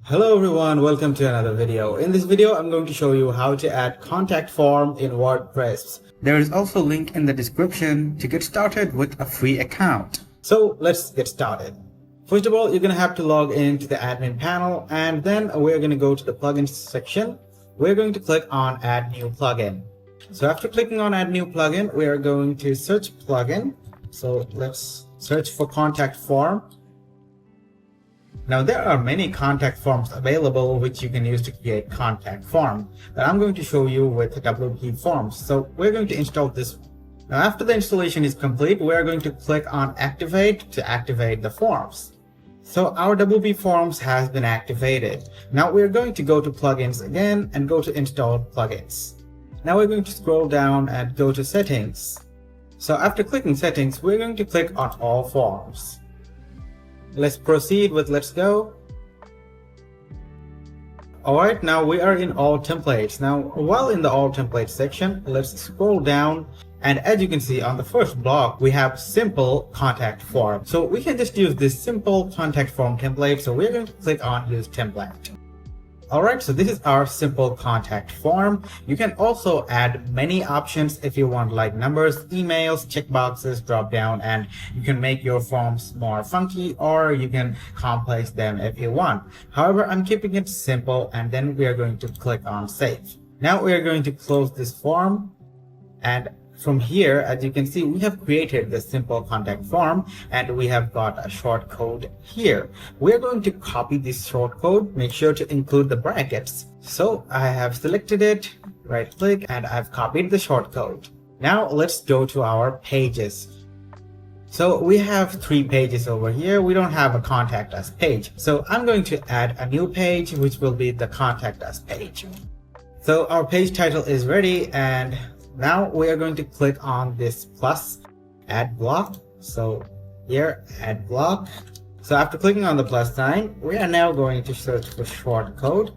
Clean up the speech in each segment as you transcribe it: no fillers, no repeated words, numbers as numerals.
Hello everyone, welcome to another video. In this video, I'm going to show you how to add contact form in WordPress. There is also a link in the description to get started with a free account. So let's get started. First of all, you're going to have to log into the admin panel, and then we're going to go to the plugins section. We're going to click on add new plugin. So after clicking on add new plugin, we are going to search plugin. So let's search for contact form. Now there are many contact forms available which you can use to create contact form, but I'm going to show you with WP Forms. So we're going to install this. Now after the installation is complete, we're going to click on activate to activate the forms. So our WP Forms has been activated. Now we're going to go to plugins again and go to install plugins. Now we're going to scroll down and go to settings. So after clicking settings, we're going to click on all forms. Let's proceed with let's go. Alright, now we are in all templates. Now while in the all templates section, let's scroll down, and as you can see on the first block we have simple contact form. So we can just use this simple contact form template. So we're going to click on use template. Alright, so this is our simple contact form. You can also add many options if you want, like numbers, emails, checkboxes, drop down, and you can make your forms more funky, or you can complex them if you want. However, I'm keeping it simple, and then we are going to click on save. Now we are going to close this form, and from here, as you can see, we have created the simple contact form, and we have got a short code here. We're going to copy this short code. Make sure to include the brackets. So I have selected it, right click, and I've copied the short code. Now let's go to our pages. So we have 3 pages over here. We don't have a contact us page. So I'm going to add a new page, which will be the contact us page. So our page title is ready, and now we are going to click on this plus add block. So here, add block. So after clicking on the plus sign, we are now going to search for short code.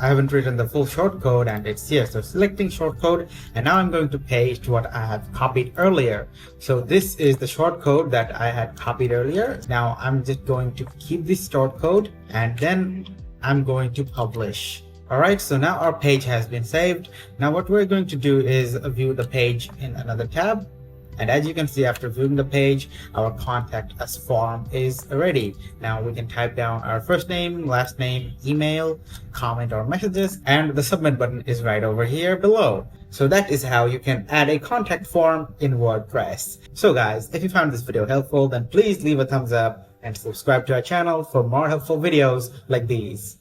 I haven't written the full short code and it's here. So selecting short code, and now I'm going to paste what I have copied earlier. So this is the short code that I had copied earlier. Now I'm just going to keep this short code, and then I'm going to publish. Alright, so now our page has been saved. Now what we're going to do is view the page in another tab. And as you can see, after viewing the page, our contact us form is ready. Now we can type down our first name, last name, email, comment or messages, and the submit button is right over here below. So that is how you can add a contact form in WordPress. So guys, if you found this video helpful, then please leave a thumbs up and subscribe to our channel for more helpful videos like these.